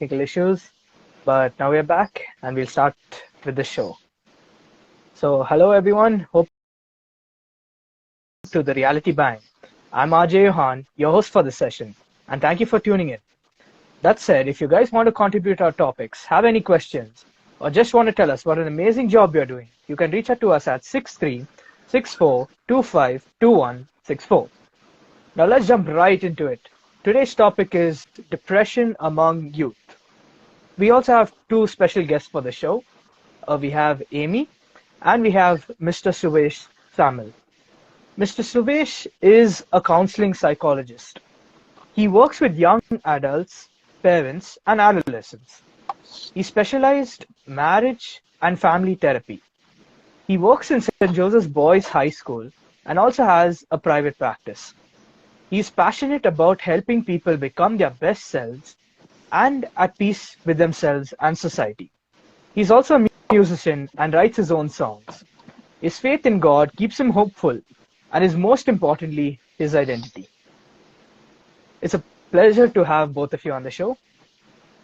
technical issues, but now we're back and we'll start with the show. So, hello everyone. Hope to the Reality Bang. I'm RJ Yohann, your host for this session, and thank you for tuning in. That said, if you guys want to contribute our topics, have any questions, or just want to tell us what an amazing job you're doing, you can reach out to us at 6364252164. Now let's jump right into it. Today's topic is depression among youth. We also have two special guests for the show. We have Amy and we have Mr. Suvish Samuel. Mr. Suvish is a counseling psychologist. He works with young adults, parents, and adolescents. He specialized marriage and family therapy. He works in St. Joseph's Boys High School and also has a private practice. He is passionate about helping people become their best selves and at peace with themselves and society. He's also a musician and writes his own songs. His faith in God keeps him hopeful and is most importantly his identity. It's a pleasure to have both of you on the show.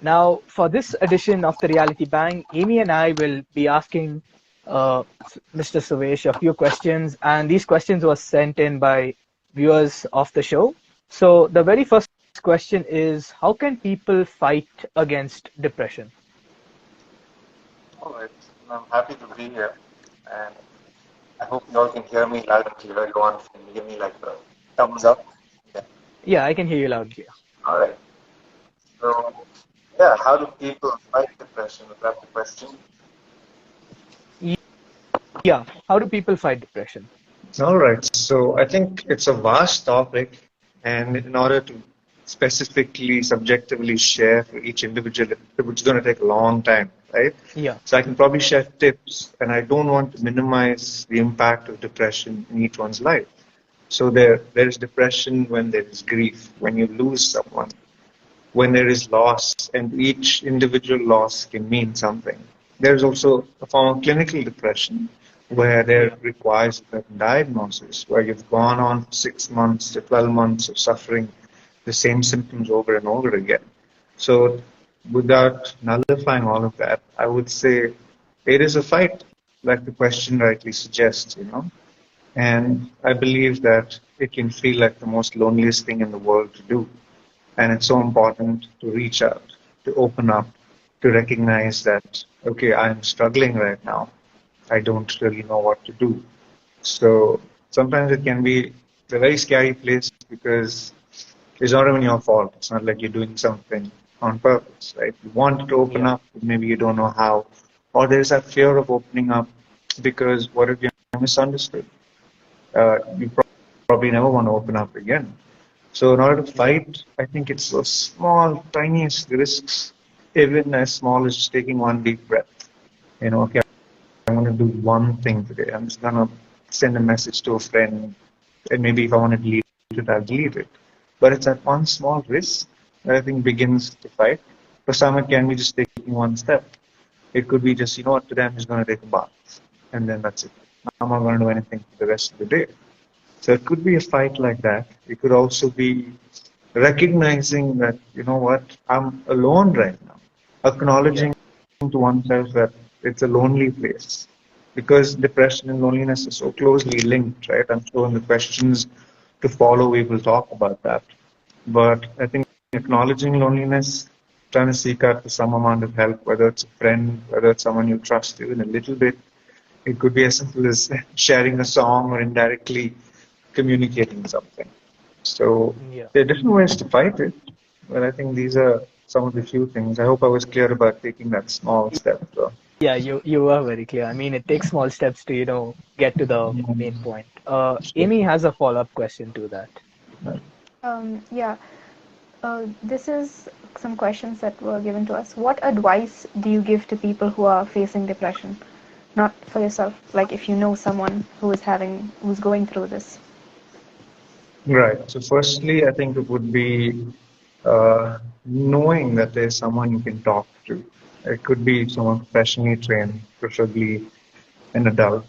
Now, for this edition of the Reality Bang, Amy and I will be asking Mr. Suvish a few questions, and these questions were sent in by viewers of the show. So the very first question is, how can people fight against depression? All right. I'm happy to be here, and I hope you all can hear me loud and clear. Yohann, can you give me like a thumbs up? Yeah. Yeah, I can hear you loud and clear. All right. So, yeah, how do people fight depression? Is that the question? Yeah, how do people fight depression? All right. So I think it's a vast topic, and in order to specifically, subjectively share for each individual, it's going to take a long time, right? Yeah. So I can probably share tips, and I don't want to minimize the impact of depression in each one's life. So there is depression when there is grief, when you lose someone, when there is loss, and each individual loss can mean something. There's also a form of clinical depression where there requires a diagnosis, where you've gone on for 6 months to 12 months of suffering the same symptoms over and over again. So without nullifying all of that, I would say it is a fight, like the question rightly suggests, And I believe that it can feel like the most loneliest thing in the world to do. And it's so important to reach out, to open up, to recognize that, okay, I'm struggling right now. I don't really know what to do. So sometimes it can be a very scary place because it's not even your fault. It's not like you're doing something on purpose, right? You want to open up, but maybe you don't know how. Or there's that fear of opening up because what if you're misunderstood? You probably never want to open up again. So in order to fight, I think it's those small, tiniest risks, even as small as just taking one deep breath. Okay, I'm going to do one thing today. I'm just going to send a message to a friend, and maybe if I want to delete it, I'll delete it. But it's that one small risk that I think begins the fight. For some, it can be just taking one step. It could be just, today I'm just going to take a bath, and then that's it. I'm not going to do anything for the rest of the day. So it could be a fight like that. It could also be recognizing that, I'm alone right now. Acknowledging to oneself that it's a lonely place. Because depression and loneliness are so closely linked, right? I'm sure in the questions to follow, we will talk about that. But I think acknowledging loneliness, trying to seek out some amount of help, whether it's a friend, whether it's someone you trust even a little bit. It could be as simple as sharing a song or indirectly communicating something. So there are different ways to fight it, but I think these are some of the few things. I hope I was clear about taking that small step. So. Yeah, you were very clear. I mean, it takes small steps to, get to the main point. Amy has a follow-up question to that. This is some questions that were given to us. What advice do you give to people who are facing depression? Not for yourself, like if you know someone who's going through this. Right. So firstly, I think it would be knowing that there's someone you can talk to. It could be someone professionally trained, preferably an adult,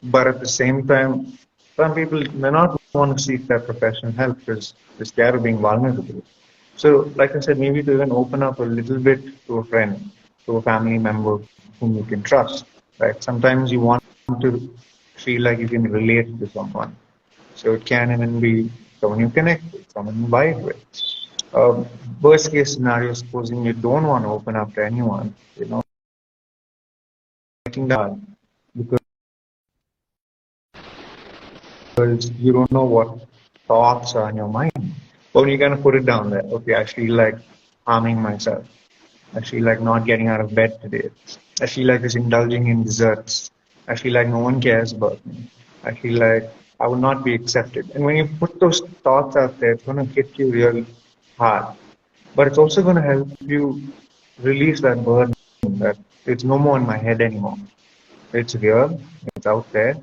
But at the same time, some people may not want to seek that professional help because they're scared of being vulnerable. So, like I said, maybe to even open up a little bit to a friend, to a family member whom you can trust, right? Sometimes you want to feel like you can relate to someone. So it can even be someone you connect with, someone you vibe with. Um, Worst case scenario, supposing you don't want to open up to anyone, writing down because you don't know what thoughts are in your mind. But when you kind of put it down there, okay, I feel like harming myself. I feel like not getting out of bed today. I feel like just indulging in desserts. I feel like no one cares about me. I feel like I will not be accepted. And when you put those thoughts out there, it's going to hit you real hard. But it's also going to help you release that burden that it's no more in my head anymore. It's real, it's out there,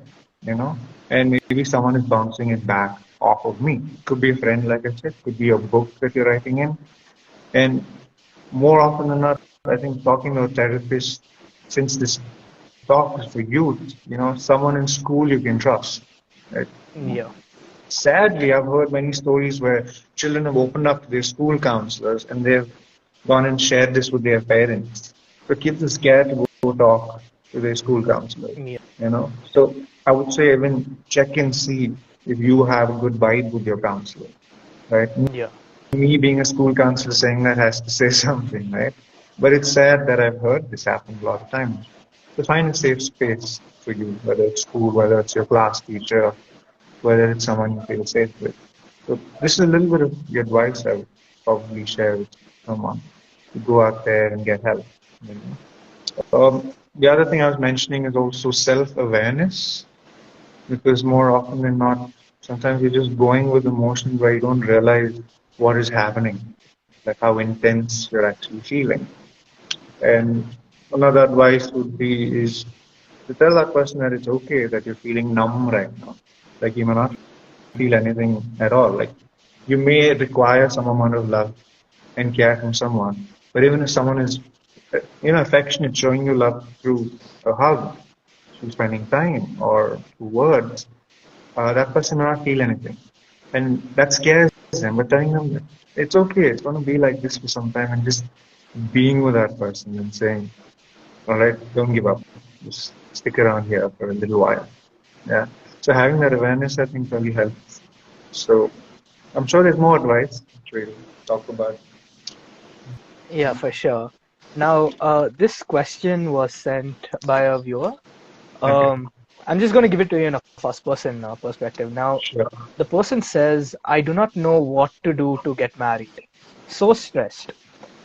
and maybe someone is bouncing it back off of me. Could be a friend, like I said, could be a book that you're writing in. And more often than not, I think talking to a therapist, since this talk is for youth, someone in school you can trust. Right? Yeah. Sadly, I've heard many stories where children have opened up to their school counselors and they've gone and shared this with their parents. So kids are scared to go talk to their school counselor. So I would say even check and see if you have a good vibe with your counselor, right? Yeah. Me being a school counselor saying that has to say something, right? But it's sad that I've heard this happen a lot of times. So find a safe space for you, whether it's school, whether it's your class teacher, whether it's someone you feel safe with. So this is a little bit of the advice I would probably share with someone to go out there and get help. You the other thing I was mentioning is also self-awareness, because more often than not, sometimes you're just going with emotions where you don't realize what is happening, like how intense you're actually feeling. And another advice would be is to tell that person that it's okay that you're feeling numb right now. Like you may not feel anything at all. Like you may require some amount of love and care from someone, but even if someone is, affectionate, showing you love through a hug, through spending time, or through words, that person may not feel anything, and that scares them. But telling them that it's okay, it's going to be like this for some time, and just being with that person and saying, "All right, don't give up. Just stick around here for a little while." Yeah. So having that awareness, I think, really helps. So I'm sure there's more advice to talk about. Yeah, for sure. Now, this question was sent by a viewer. Okay. Um, I'm just going to give it to you in a first person perspective. Now, Sure. the person says, I do not know what to do to get married. So stressed.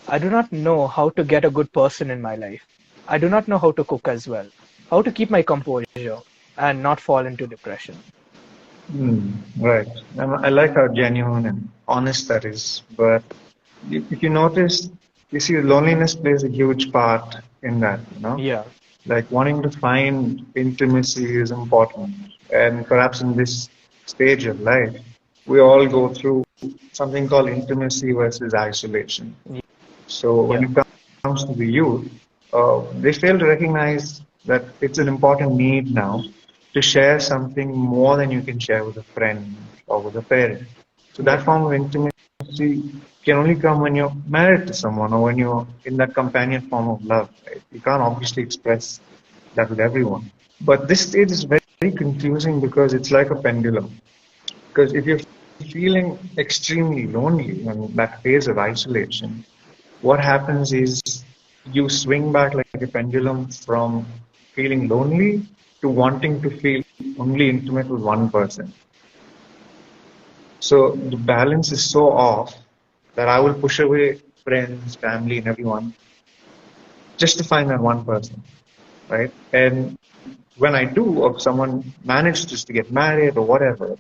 I do not know how to get a good person in my life. I do not know how to cook as well. How to keep my composure and not fall into depression. Right. And I like how genuine and honest that is. But if you notice, you see, loneliness plays a huge part in that. Yeah, Like wanting to find intimacy is important. And perhaps in this stage of life, we all go through something called intimacy versus isolation. So when yeah, it comes to the youth, they fail to recognize that it's an important need now to share something more than you can share with a friend or with a parent. So yeah, that form of intimacy can only come when you're married to someone or when you're in that companion form of love. Right? You can't obviously express that with everyone. But this stage is very confusing because it's like a pendulum. Because if you're feeling extremely lonely in that phase of isolation, what happens is you swing back like a pendulum from feeling lonely to wanting to feel only intimate with one person. So the balance is so off that I will push away friends, family, and everyone just to find that one person, right? And when I do, or someone manages to get married or whatever,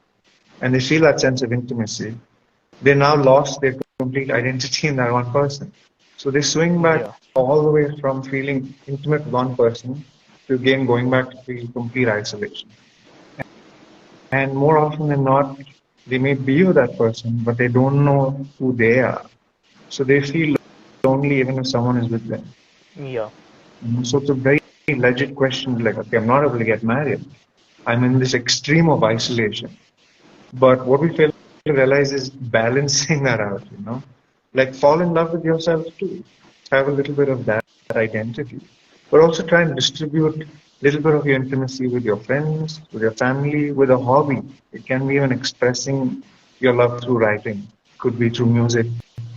and they feel that sense of intimacy, they now lost their complete identity in that one person. So they swing back yeah, all the way from feeling intimate with one person to again going back to feel complete isolation. And more often than not, they may be with that person, but they don't know who they are. So they feel lonely even if someone is with them. yeah, So it's a very legit question like, okay, I'm not able to get married. I'm in this extreme of isolation. But what we fail to realize is balancing that out. Like fall in love with yourself too. Have a little bit of that identity. But also try and distribute a little bit of your intimacy with your friends, with your family, with a hobby. It can be even expressing your love through writing. Could be through music,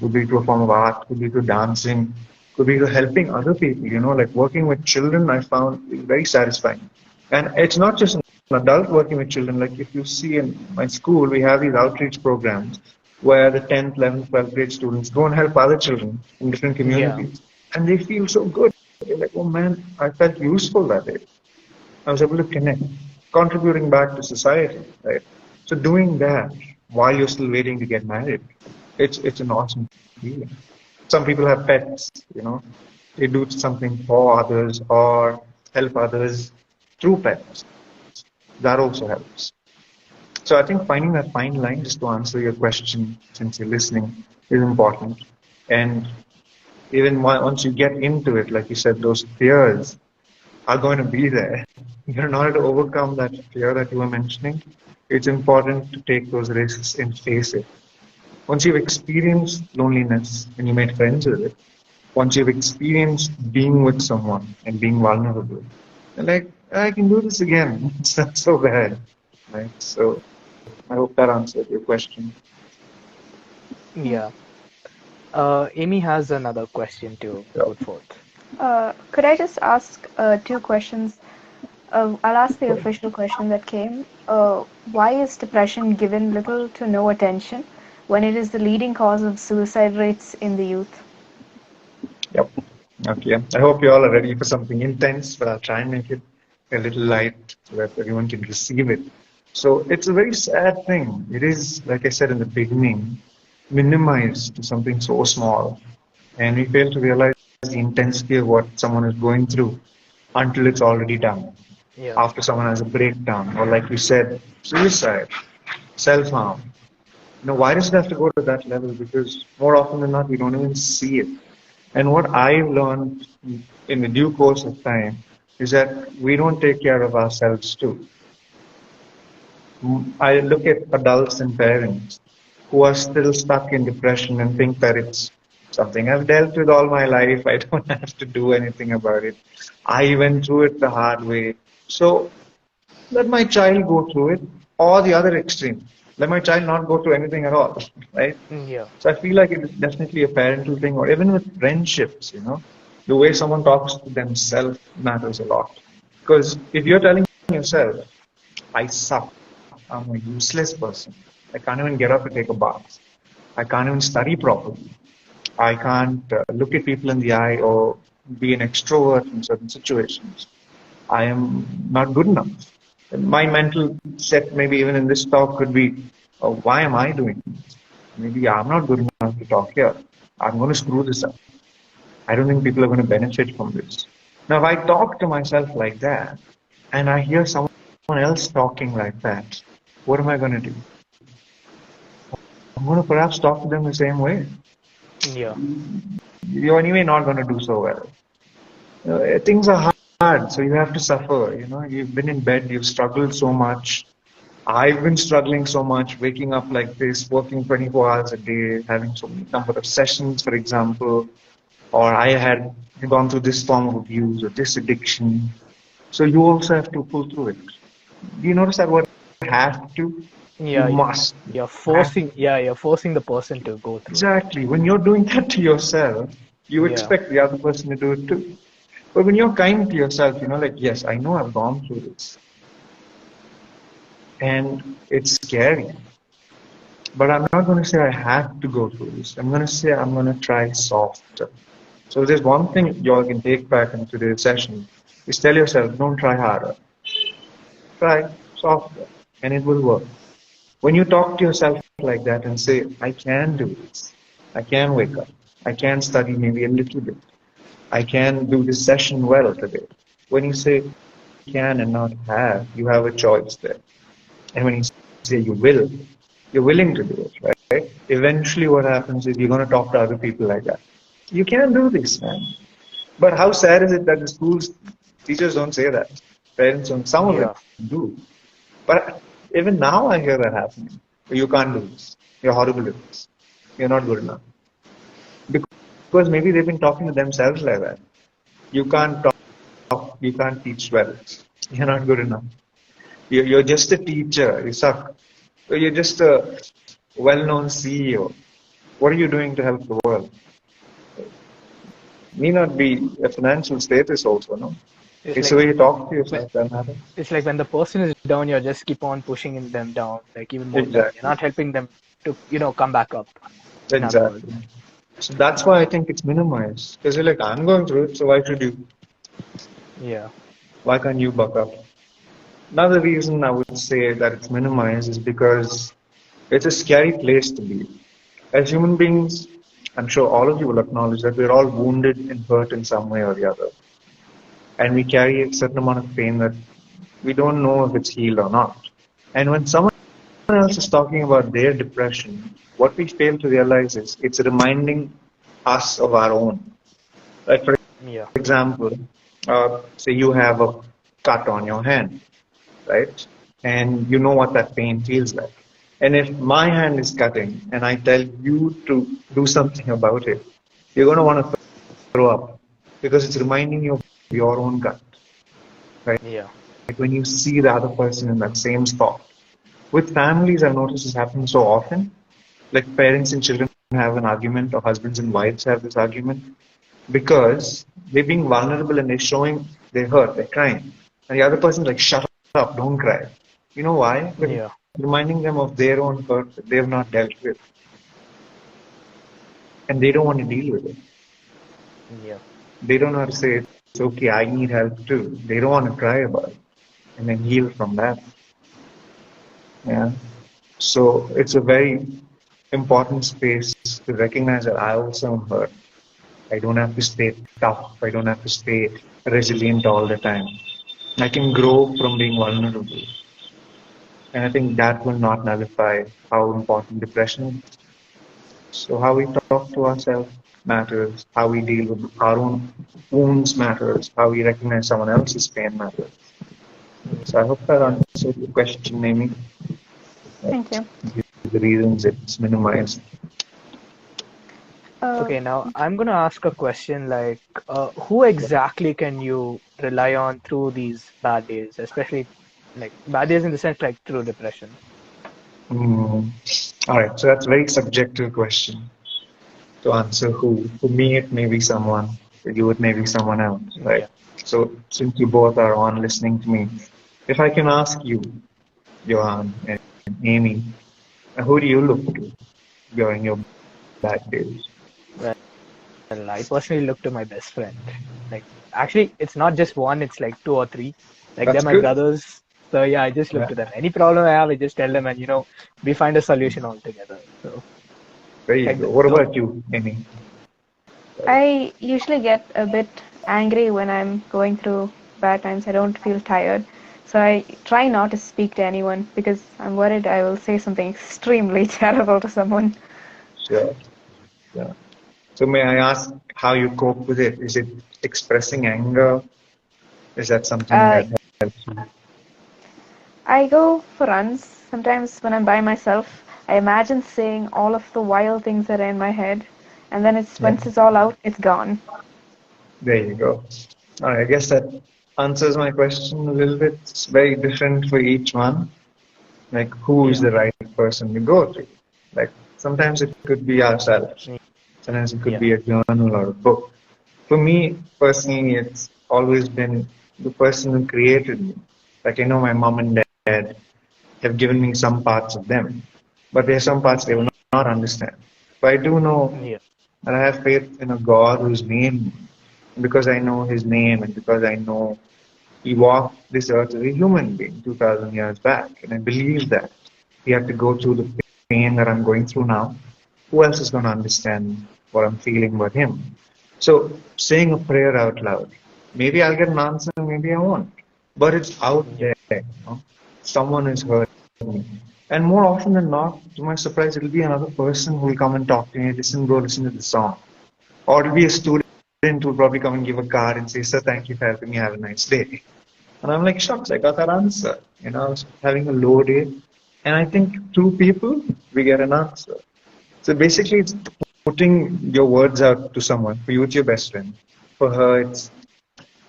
could be through a form of art, could be through dancing, could be through helping other people, like working with children I found is very satisfying. And it's not just an adult working with children. Like if you see in my school, we have these outreach programs where the 10th, 11th, 12th grade students go and help other children in different Yeah. communities. And they feel so good. They're like, oh man, I felt useful that day. I was able to connect, contributing back to society, right? So doing that while you're still waiting to get married, it's an awesome feeling. Some people have pets, they do something for others or help others through pets. That also helps. So I think finding that fine line, just to answer your question, since you're listening, is important. And even once you get into it, like you said, those fears are going to be there. In order to overcome that fear that you were mentioning, it's important to take those risks and face it. Once you've experienced loneliness and you made friends with it, once you've experienced being with someone and being vulnerable, you're like, I can do this again. It's not so bad, right? So I hope that answered your question. Hmm. Yeah. Amy has another question to Yeah. put forth. Could I just ask two questions? I'll ask the official question that came. Why is depression given little to no attention when it is the leading cause of suicide rates in the youth? Yep. Okay. I hope you all are ready for something intense, but I'll try and make it a little light so that everyone can receive it. So it's a very sad thing. It is, like I said in the beginning, minimized to something so small. And we fail to realize the intensity of what someone is going through until it's already done. Yeah. After someone has a breakdown, or like you said, suicide, self harm. Why does it have to go to that level? Because more often than not, we don't even see it. And what I've learned in the due course of time is that we don't take care of ourselves too. I look at adults and parents who are still stuck in depression and think that it's something I've dealt with all my life. I don't have to do anything about it. I went through it the hard way. So let my child go through it, or the other extreme. Let my child not go through anything at all, right? Yeah. So I feel like it is definitely a parental thing, or even with friendships, the way someone talks to themselves matters a lot. Because if you're telling yourself, I suck, I'm a useless person, I can't even get up to take a bath, I can't even study properly, I can't look at people in the eye or be an extrovert in certain situations, I am not good enough. My mental set, maybe even in this talk, could be, why am I doing this? Maybe I'm not good enough to talk here. I'm going to screw this up. I don't think people are going to benefit from this. Now, if I talk to myself like that and I hear someone else talking like that, what am I going to do? I'm going to perhaps talk to them the same way. Yeah. You're anyway not going to do so well. Things are hard, so you have to suffer. You've been in bed, you've struggled so much. I've been struggling so much, waking up like this, working 24 hours a day, having so many number of sessions, for example, or I had gone through this form of abuse or this addiction. So you also have to pull through it. Do you notice that word have to? You Yeah. must. You're Have forcing. Yeah. You're forcing the person to go through it. exactly. When you're doing that to yourself, you Yeah. expect the other person to do it too. But when you're kind to yourself, like, yes, I know I've gone through this. And it's scary. But I'm not going to say I have to go through this. I'm going to say I'm going to try softer. So there's one thing you all can take back into today's session is tell yourself, don't try harder. Try softer. And it will work. When you talk to yourself like that and say, I can do this. I can wake up. I can study maybe a little bit. I can do this session well today. When you say can and not have, you have a choice there. And when you say you will, you're willing to do it, right? Eventually what happens is you're going to talk to other people like that. You can do this, man. But how sad is it that the schools, teachers don't say that. Parents don't, some of them Yeah. do. But even now I hear that happening. You can't do this. You're horrible at this. You're not good enough. because maybe they've been talking to themselves like that. You can't talk, you can't teach well. You're not good enough. You're just a teacher. You suck. You're just a well-known CEO. What are you doing to help the world? May not be a financial status also, no? It's It's like the way you talk to when yourself that matters. it's like when the person is down, you just keep on pushing them down, like even more down. You're Exactly. not helping them to, come back up. In other words, Exactly. So that's why I think it's minimized. Because you're like, I'm going through it, so why should you? yeah, Why can't you buck up? Another reason I would say that it's minimized is because it's a scary place to be. As human beings, I'm sure all of you will acknowledge that we're all wounded and hurt in some way or the other. And we carry a certain amount of pain that we don't know if it's healed or not. And when someone else is talking about their depression, what we fail to realize is it's reminding us of our own. Like, for yeah, example, say you have a cut on your hand, right? And you know what that pain feels like. And if my hand is cutting and I tell you to do something about it, you're going to want to throw up because it's reminding you of your own cut, right? yeah, Like when you see the other person in that same spot. With families, I've noticed this happens so often. Like parents and children have an argument, or husbands and wives have this argument because they're being vulnerable and they're showing they're hurt, they're crying. And the other person's like, shut up, don't cry. You know why? Because yeah, reminding them of their own hurt that they've not dealt with. And they don't want to deal with it. yeah, They don't know how to say, it's okay, I need help too. They don't want to cry about it and then heal from that. Yeah. So it's a very important space to recognize that I also am hurt. I don't have to stay tough. I don't have to stay resilient all the time. I can grow from being vulnerable. And I think that will not nullify how important depression is. So how we talk to ourselves matters, how we deal with our own wounds matters, how we recognize someone else's pain matters. So I hope that yeah. answered the question, Amy. Thank you. The reasons it's minimized. Uh, Okay, now I'm gonna ask a question like, who exactly can you rely on through these bad days, especially like bad days in the sense like through depression? Hmm. All right, so that's a very subjective question to answer who. For me, it may be someone. For you, it may be someone else, right? Yeah. So since you both are on listening to me, if I can ask you, Yohann and Amy, who do you look to during your bad days? Well, I personally look to my best friend. Like, actually, it's not just one; it's like two or three. Like they're That's my good. brothers. So yeah, I just look Yeah, to them. Any problem I have, I just tell them, and we find a solution altogether. So there you like go. What the about you, Amy? I usually get a bit angry when I'm going through bad times. I don't feel tired. So I try not to speak to anyone because I'm worried I will say something extremely terrible to someone. Sure. Yeah. So may I ask how you cope with it? Is it expressing anger? Is that something Uh, that helps you? I go for runs. Sometimes when I'm by myself, I imagine saying all of the wild things that are in my head, and then Yeah. once it's all out, it's gone. There you go. All right, I guess that answers my question a little bit. It's very different for each one. Like, who is yeah, the right person to go to? Like, sometimes it could be ourselves. Sometimes it could yeah, be a journal or a book. For me, personally, it's always been the person who created me. Like, I know my mom and dad have given me some parts of them, but there are some parts they will not understand. But I do know yeah, that I have faith in a God who's made me. Because I know his name and because I know he walked this earth as a human being 2000 years back. And I believe that he had to go through the pain that I'm going through now. Who else is going to understand what I'm feeling but him? So saying a prayer out loud, maybe I'll get an answer, maybe I won't. But it's out yeah, there. Someone has heard me. And more often than not, to my surprise, it'll be another person who will come and talk to me. Listen, bro, listen to the song. Or it'll be a student who'll probably come and give a card and say, sir, thank you for helping me. Have a nice day. And I'm like, shucks, I got that answer. I was having a low day. And I think through people, we get an answer. So basically, it's putting your words out to someone. For you, it's your best friend. For her, it's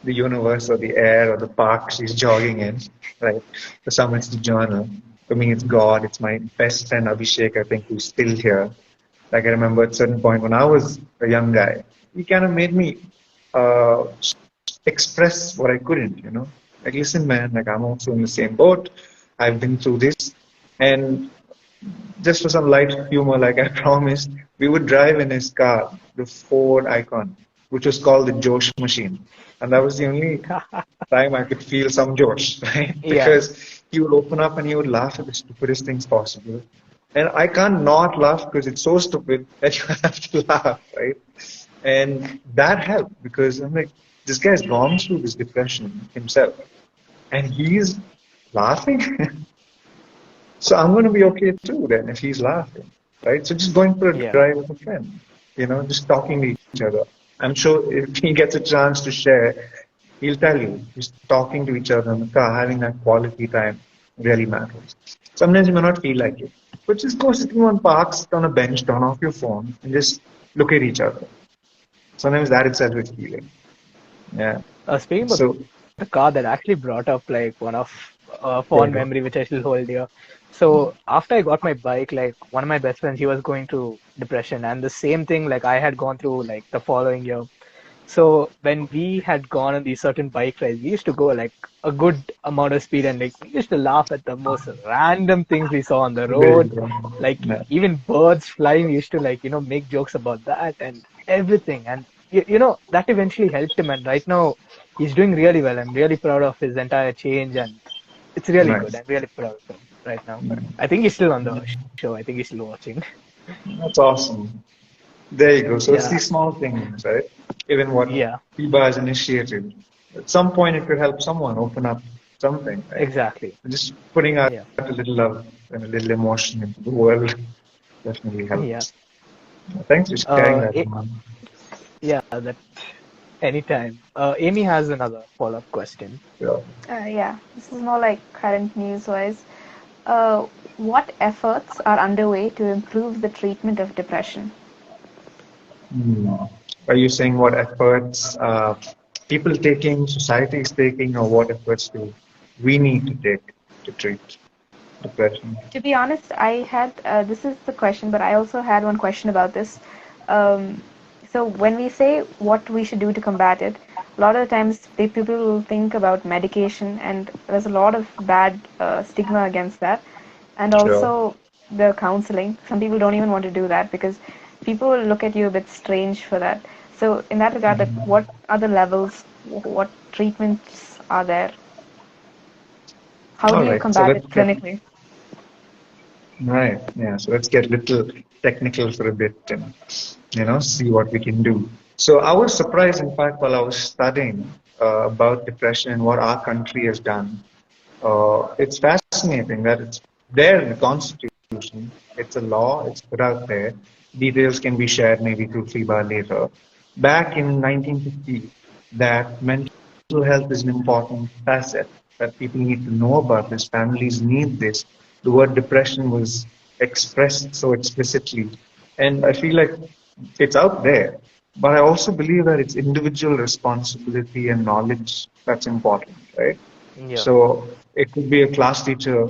the universe or the air or the park she's jogging in, right? For some, it's the journal. For me, it's God. It's my best friend Abhishek, I think, who's still here. Like I remember at a certain point when I was a young guy, he kind of made me uh, express what I couldn't, Like, listen, man, like I'm also in the same boat. I've been through this. And just for some light humor, like I promised, we would drive in his car, the Ford Icon, which was called the Josh machine. And that was the only time I could feel some Josh, right? Yeah. Because he would open up and he would laugh at the stupidest things possible. And I can't not laugh because it's so stupid that you have to laugh, right? And that helped because I'm like, this guy's gone through this depression himself and he's laughing. So I'm going to be okay too then if he's laughing, right? So just going for a Yeah. drive with a friend, just talking to each other. I'm sure if he gets a chance to share, he'll tell you. Just talking to each other in the car, having that quality time really matters. Sometimes you may not feel like it, but just go sitting on park, sit on a bench, turn off your phone, and just look at each other. Sometimes that itself is healing. Yeah. Speaking about So, the car, that actually brought up like one of yeah, fond memory which I still hold dear. So after I got my bike, like one of my best friends, he was going through depression, and the same thing like I had gone through like the following year. So when we had gone on these certain bike rides, we used to go like a good amount of speed, and like we used to laugh at the most random things we saw on the there you road. go. Like Yeah, even birds flying, we used to like make jokes about that and everything. And that eventually helped him. And right now he's doing really well. I'm really proud of his entire change, and it's really good. nice. I'm really proud of him right now. Nice. I think he's still on the show. I think he's still watching. That's awesome. There you go. So it's Yeah, these small things, right? Even what yeah, FEBA has initiated. At some point, it could help someone open up something, right? exactly. Just putting out Yeah, a little love and a little emotion into the world definitely yeah. helps. Thanks for sharing that, It, man. yeah, that anytime. Amy has another follow-up question. Yeah. Yeah, this is more like current news-wise. What efforts are underway to improve the treatment of depression? Hmm. Are you saying what efforts people taking, society is taking, or what efforts do we need to take to treat depression? To be honest, I had this is the question, but I also had one question about this. Um, so when we say what we should do to combat it, a lot of the times people will think about medication, and there's a lot of bad stigma against that, and Sure. also the counseling. Some people don't even want to do that because people will look at you a bit strange for that. So in that regard, like, what are the levels? What treatments are there? How All do you right. So combat let's it get clinically? right. Yeah. So let's get a little technical for a bit and see what we can do. So I was surprised, in fact, while I was studying about depression and what our country has done. It's fascinating that it's there in the Constitution. It's a law. It's put out there. Details can be shared maybe through FEBA later. Back in 1950, that mental health is an important facet that people need to know about this. Families need this. The word depression was expressed so explicitly. And I feel like it's out there. But I also believe that it's individual responsibility and knowledge that's important, right? Yeah, So it could be a class teacher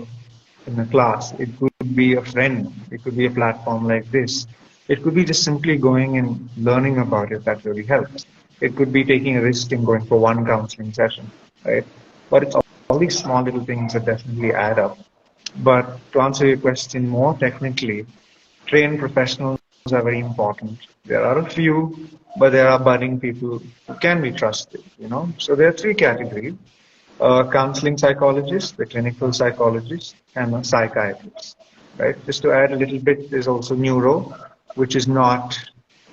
in a class. It could be a friend. It could be a platform like this. It could be just simply going and learning about it that really helps. It could be taking a risk and going for one counseling session, right? But it's all these small little things that definitely add up. But to answer your question more technically, trained professionals are very important. There are a few, but there are budding people who can be trusted. So there are three categories: counseling psychologist, the clinical psychologist, and a psychiatrist. Right? Just to add a little bit, there's also neuro, which is not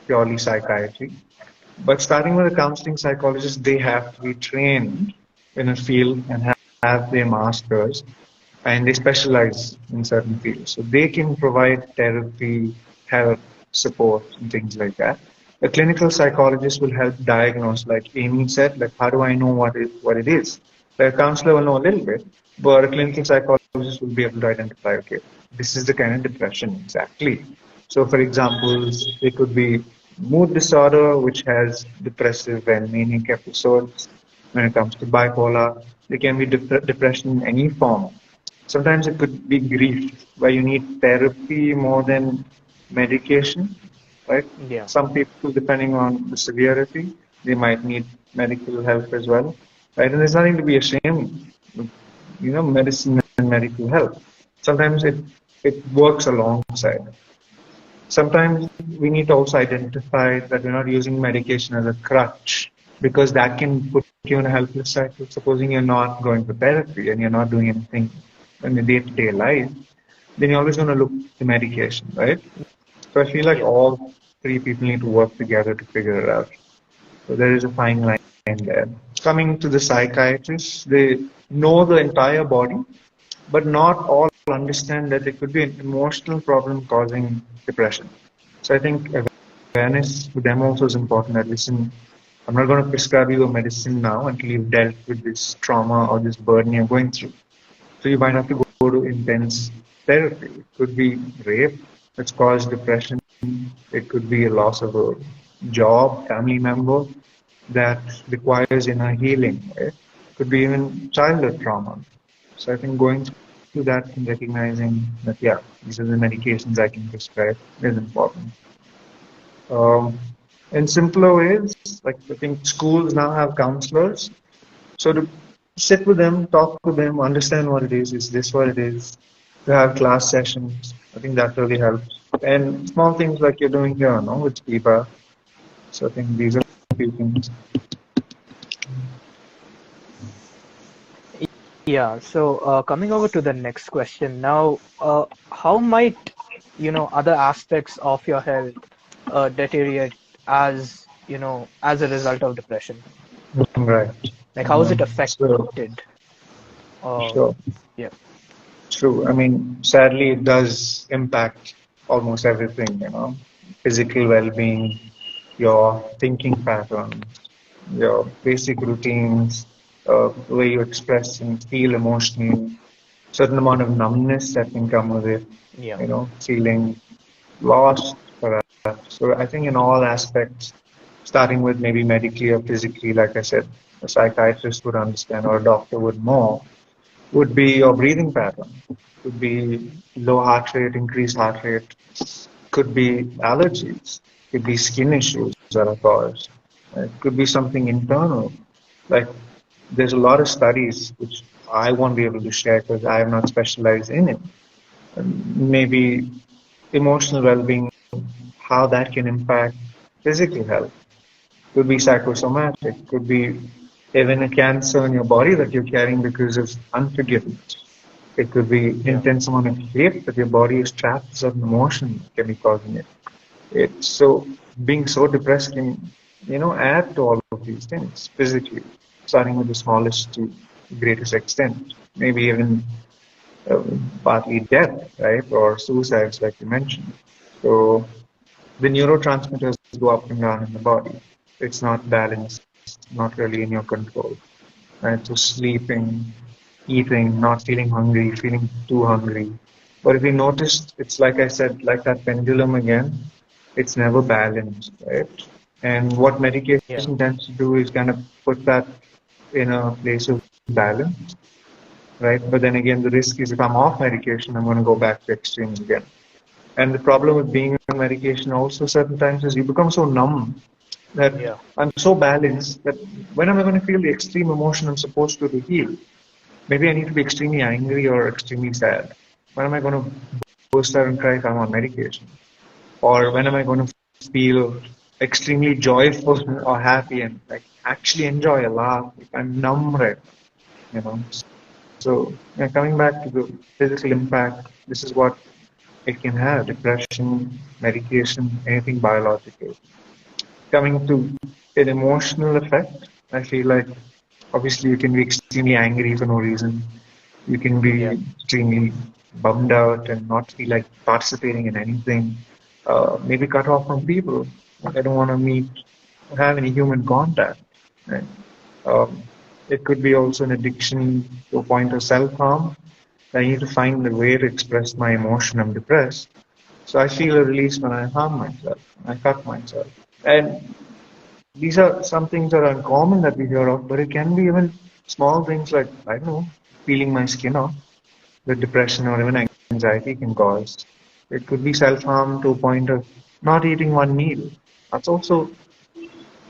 purely psychiatry. But starting with a counseling psychologist, they have to be trained in a field and have their masters, and they specialize in certain fields. So they can provide therapy, help, support, and things like that. A clinical psychologist will help diagnose, like Amy said, like how do I know what it is? The counselor will know a little bit, but a clinical psychologist will be able to identify, okay, this is the kind of depression exactly. So, for example, it could be mood disorder, which has depressive and manic episodes. When it comes to bipolar, there can be depression in any form. Sometimes it could be grief, where you need therapy more than medication, right? Yeah. Some people, depending on the severity, they might need medical help as well, right? And there's nothing to be ashamed of, medicine and medical help. Sometimes it works alongside. Sometimes we need to also identify that we're not using medication as a crutch because that can put you in a helpless cycle. Supposing you're not going for therapy and you're not doing anything in your day-to-day life, then you're always going to look to medication, right? So I feel like Yeah. all three people need to work together to figure it out. So there is a fine line there. Coming to the psychiatrists, they know the entire body, but not all understand that there could be an emotional problem causing depression. So I think awareness with them also is important. That listen, I'm not going to prescribe you a medicine now until you've dealt with this trauma or this burden you're going through. So you might have to go to intense therapy. It could be rape that's caused depression. It could be a loss of a job, family member that requires inner healing. Right? Could be even childhood trauma. So I think going through that and recognizing that, yeah, these are the medications I can prescribe is important. Um, in simpler ways, like I think schools now have counselors. So to sit with them, talk with them, understand what it is this what it is, to have class sessions, I think that really helps. And small things like you're doing here, no, with FEBA. So I think these are a few things. Yeah. So coming over to the next question now, how might other aspects of your health deteriorate as a result of depression? Right. Like how is it So affected? Uh, sure. yeah. True. I mean, sadly, it does impact almost everything, physical well-being, your thinking patterns, your basic routines, the way you express and feel emotionally, certain amount of numbness that can come with it, Yeah. feeling lost perhaps. So I think in all aspects, starting with maybe medically or physically, like I said, a psychiatrist would understand or a doctor would know, would be your breathing pattern, could be low heart rate, increased heart rate, could be allergies, could be skin issues that are caused. It could be something internal. Like there's a lot of studies which I won't be able to share because I am not specialized in it. Maybe emotional well-being, how that can impact physical health. Could be psychosomatic, could be even a cancer in your body that you're carrying because of unforgiveness. It could be Yeah. intense amount of hate that your body is trapped with certain emotion can be causing it. It's so being so depressed can, add to all of these things physically, starting with the smallest to the greatest extent. Maybe even partly death, right, or suicides, like you mentioned. So the neurotransmitters go up and down in the body. It's not balanced, not really in your control. Right? So sleeping, eating, not feeling hungry, feeling too hungry. But if you noticed, it's like I said, like that pendulum again, it's never balanced, right? And what medication Yeah. tends to do is kind of put that in a place of balance, right? But then again, the risk is if I'm off medication, I'm going to go back to extremes again. And the problem with being on medication also certain times is you become so numb that Yeah. I'm so balanced that when am I going to feel the extreme emotion I'm supposed to heal? Maybe I need to be extremely angry or extremely sad. When am I going to burst out and cry if I'm on medication? Or when am I going to feel extremely joyful or happy and like actually enjoy a laugh if I'm numb right now, So coming back to the physical impact, this is what it can have: depression, medication, anything biological. Coming to an emotional effect, I feel like obviously you can be extremely angry for no reason. You can Yeah. be extremely bummed out and not feel like participating in anything. Maybe cut off from people. I don't want to meet, have any human contact. Right? Um, it could be also an addiction to a point of self harm. I need to find a way to express my emotion. I'm depressed. So I feel a release when I harm myself, I cut myself. And these are some things that are uncommon that we hear of, but it can be even small things like, I don't know, peeling my skin off that depression or even anxiety can cause. It could be self-harm to a point of not eating one meal. That's also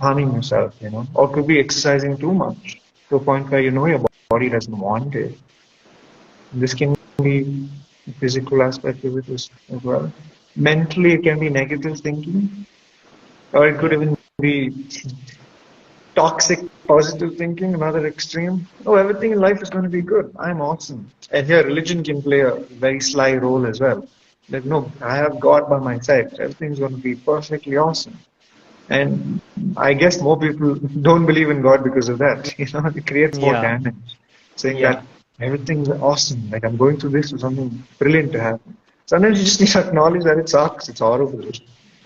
harming yourself, or it could be exercising too much to a point where your body doesn't want it. This can be the physical aspect of it as well. Mentally, it can be negative thinking, or it could Yeah. even be toxic positive thinking, another extreme. Oh, everything in life is going to be good. I'm awesome. And here, religion can play a very sly role as well. Like, no, I have God by my side. Everything's going to be perfectly awesome. And I guess more people don't believe in God because of that. It creates more Yeah. damage, saying Yeah. that everything's awesome. Like I'm going through this for something brilliant to happen. Sometimes you just need to acknowledge that it sucks. It's horrible,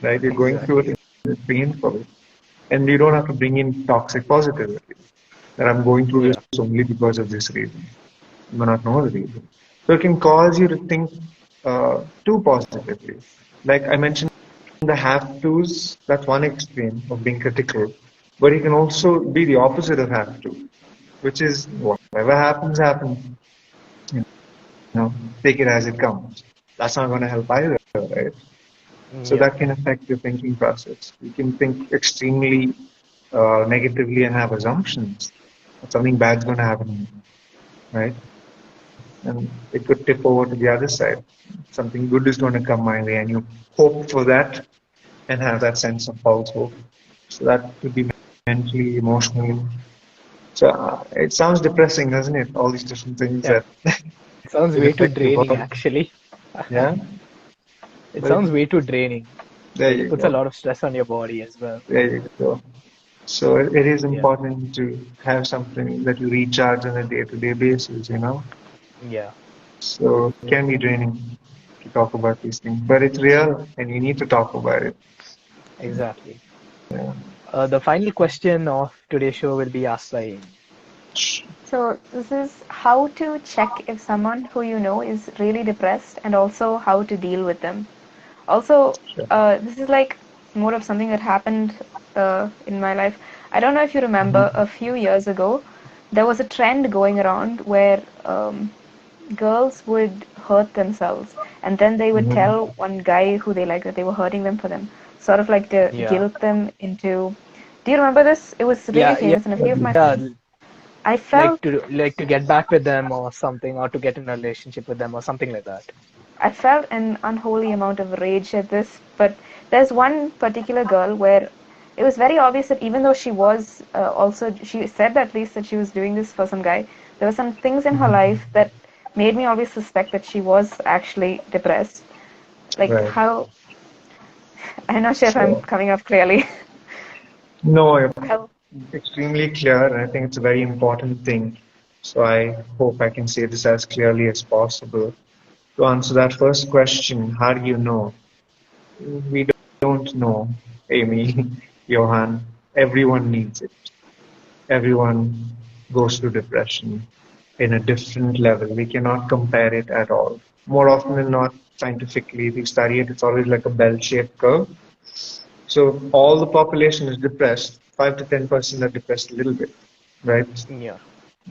right? You're going through it. Exactly. It's painful. And you don't have to bring in toxic positivity. That I'm going through this Yeah. only because of this reason. You may not know the reason. So it can cause you to think too positively. Like I mentioned, the have tos, that's one extreme of being critical. But it can also be the opposite of have to, which is whatever happens, happens. You take it as it comes. That's not going to help either, right? So Yeah. that can affect your thinking process. You can think extremely negatively and have assumptions that something bad's going to happen, right? And it could tip over to the other side. Something good is going to come my way, and you hope for that and have that sense of false hope. So that could be mentally, emotionally. So it sounds depressing, doesn't it? All these different things Yeah. that It sounds could way too affect your draining, body. actually. Yeah, It but sounds way too draining. there Like, it you puts a go. lot of stress on your body as well. There you go. So it is Yeah. important to have something that you recharge on a day-to-day basis. Yeah. So it can be draining to talk about these things, but it's real and you need to talk about it. Exactly. Yeah. The final question of today's show will be asked by Amy. So this is how to check if someone who you know is really depressed and also how to deal with them. Also, Sure. this is like more of something that happened in my life. I don't know if you remember Mhm. a few years ago, there was a trend going around where girls would hurt themselves and then they would Mhm. tell one guy who they like that they were hurting them for them, sort of like to Yeah. guilt them into. Do you remember this? It was really Yeah. Yeah. famous, and a few of my Yeah. friends. I Like felt to get back with them or something, or to get in a relationship with them or something like that. I felt an unholy amount of rage at this, but there's one particular girl where it was very obvious that even though she was also, she said at least that she was doing this for some guy, there were some things in her Mhm. life that made me always suspect that she was actually depressed. Like Right. how, I'm not sure if I'm Sure. coming up clearly. No, you're How, extremely clear, and I think it's a very important thing. So I hope I can say this as clearly as possible. To answer that first question, how do you know? We don't know, Amy, Johann. Everyone needs it. Everyone goes through depression in a different level. We cannot compare it at all. More often than not, scientifically, if you study it, it's always like a bell-shaped curve. So all the population is depressed. 5 to 10% are depressed a little bit, right? Yeah.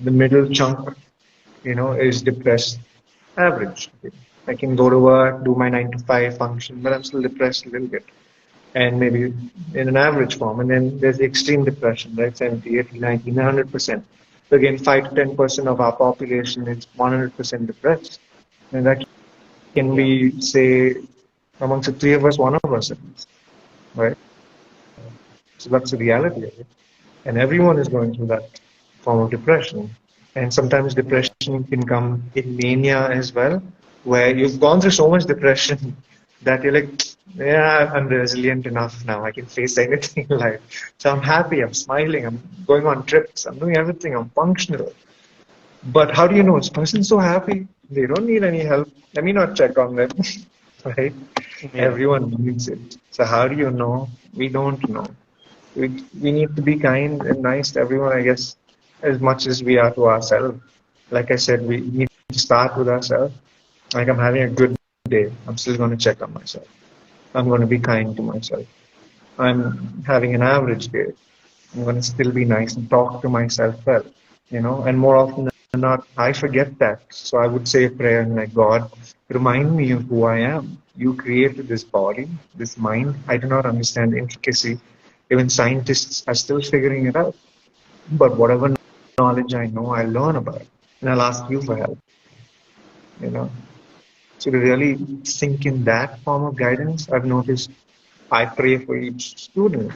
The middle chunk, is depressed average. I can go to work, do my 9 to 5 function, but I'm still depressed a little bit. And maybe in an average form. And then there's the extreme depression, right? 70, 80, 90, 100%. So again, 5 to 10% of our population is 100% depressed. And that can Yeah. be, say, amongst the three of us, one of us, right? So that's the reality of it. And everyone is going through that form of depression. And sometimes Yeah. depression can come in mania as well, where you've gone through so much depression that you're like, yeah, I'm resilient enough now. I can face anything in life. So I'm happy, I'm smiling, I'm going on trips, I'm doing everything, I'm functional. But how do you know this person's so happy? They don't need any help. Let me not check on them, right? Yeah. Everyone needs it. So how do you know? We don't know. We need to be kind and nice to everyone, I guess, as much as we are to ourselves. Like I said, we need to start with ourselves. Like I'm having a good day, I'm still going to check on myself. I'm going to be kind to myself. I'm having an average day. I'm going to still be nice and talk to myself well, and more often than not, I forget that. So I would say a prayer like, God, remind me of who I am. You created this body, this mind. I do not understand the intricacy. Even scientists are still figuring it out. But whatever knowledge I know, I learn about it. And I'll ask you for help, you know. So to really sink in that form of guidance, I've noticed I pray for each student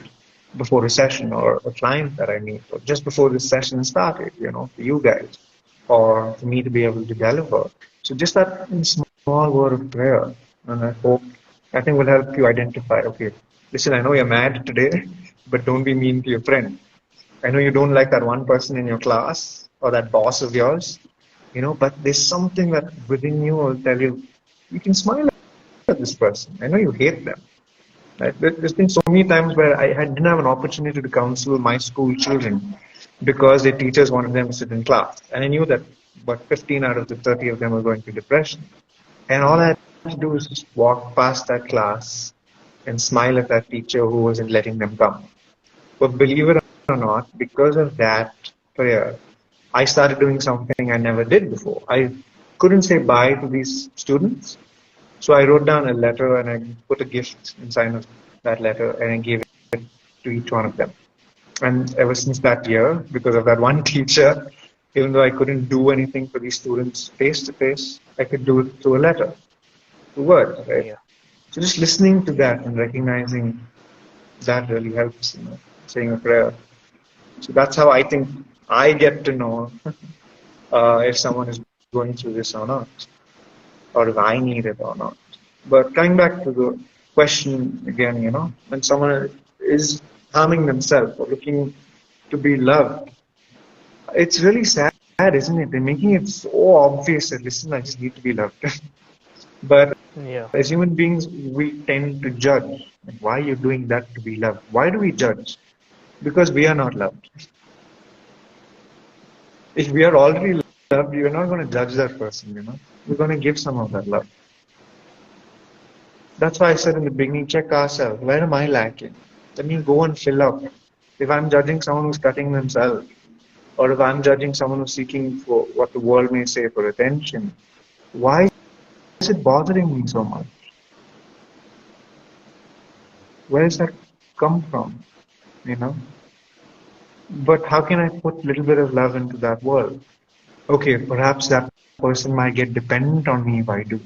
before a session or a client that I meet, or just before the session started, for you guys, or for me to be able to deliver. So just that small word of prayer, and I think will help you identify, okay, listen, I know you're mad today, but don't be mean to your friend. I know you don't like that one person in your class or that boss of yours, but there's something that within you will tell you, you can smile at this person. I know you hate them. Right? There's been so many times where didn't have an opportunity to counsel my school children because their teachers wanted them to sit in class. And I knew that about 15 out of the 30 of them were going through depression. And all I had to do was just walk past that class and smile at that teacher who wasn't letting them come. But believe it or not, because of that prayer, I started doing something I never did before. I couldn't say bye to these students. So I wrote down a letter and I put a gift inside of that letter and I gave it to each one of them. And ever since that year, because of that one teacher, even though I couldn't do anything for these students face to face, I could do it through a letter, through words, right? Yeah. So just listening to that and recognizing that really helps, saying a prayer. So that's how I think I get to know if someone is going through this or not, or if I need it or not. But coming back to the question again, when someone is harming themselves or looking to be loved, it's really sad, isn't it? They're making it so obvious that, listen, I just need to be loved. But Yeah. as human beings, we tend to judge. Like, why are you doing that to be loved? Why do we judge? Because we are not loved. If we are already loved, you're not going to judge that person, We're going to give some of that love. That's why I said in the beginning, check ourselves. Where am I lacking? Let me go and fill up. If I'm judging someone who's cutting themselves, or if I'm judging someone who's seeking for what the world may say for attention, why is it bothering me so much? Where does that come from? But how can I put a little bit of love into that world? Okay, perhaps that person might get dependent on me if I do,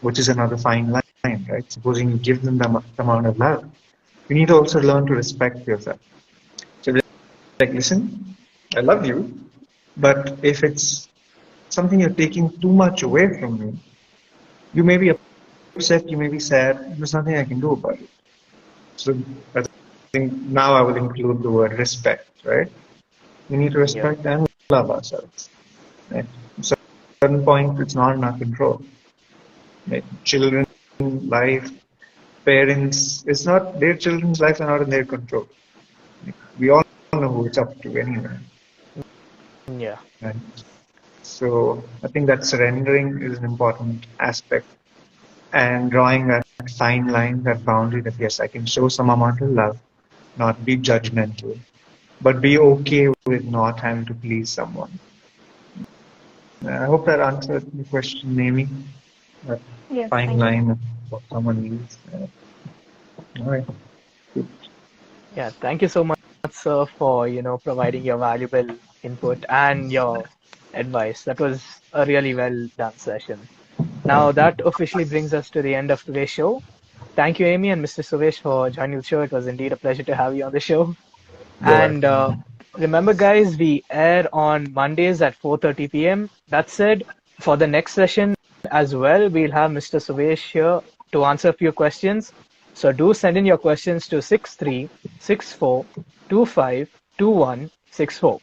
which is another fine line, right? Supposing you give them the amount of love, you need to also learn to respect yourself. So, like, listen, I love you, but if it's something you're taking too much away from me, you may be upset, you may be sad, there's nothing I can do about it. So, I think now I will include the word respect, right? We need to respect and love ourselves. Right? So, at a certain point, it's not in our control. Right? Children, life, parents, it's not, their children's lives are not in their control. We all know who it's up to anyway. Yeah. Right? So I think that surrendering is an important aspect, and drawing that fine line, that boundary that yes, I can show some amount of love, not be judgmental, but be okay with not having to please someone. I hope that answered the question, Amy. That Yes, fine thank you. line of what someone needs. All right. Good. Yeah. Thank you so much, sir, for, providing your valuable input and your advice. That was a really well done session. Now, that officially brings us to the end of today's show. Thank you, Amy and Mr. Suvish, for joining the show. It was indeed a pleasure to have you on the show. You're And welcome. remember, guys, we air on Mondays at 4:30 p.m. That said, for the next session as well, we'll have Mr. Suvesh here to answer a few questions. So do send in your questions to 6364252164.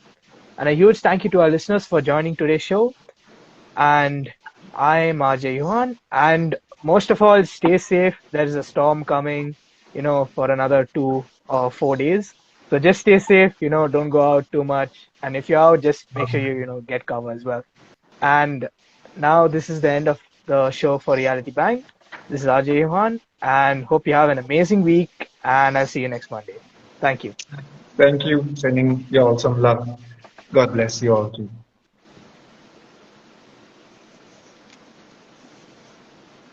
And a huge thank you to our listeners for joining today's show. And I'm RJ Yohann. And most of all, stay safe. There's a storm coming, for another 2 or 4 days. So just stay safe, don't go out too much. And if you're out, just make sure you, get cover as well. And now this is the end of the show for Reality Bank. This is RJ Yohann, and hope you have an amazing week. And I'll see you next Monday. Thank you. Thank you. Sending you all some love. God bless you all too.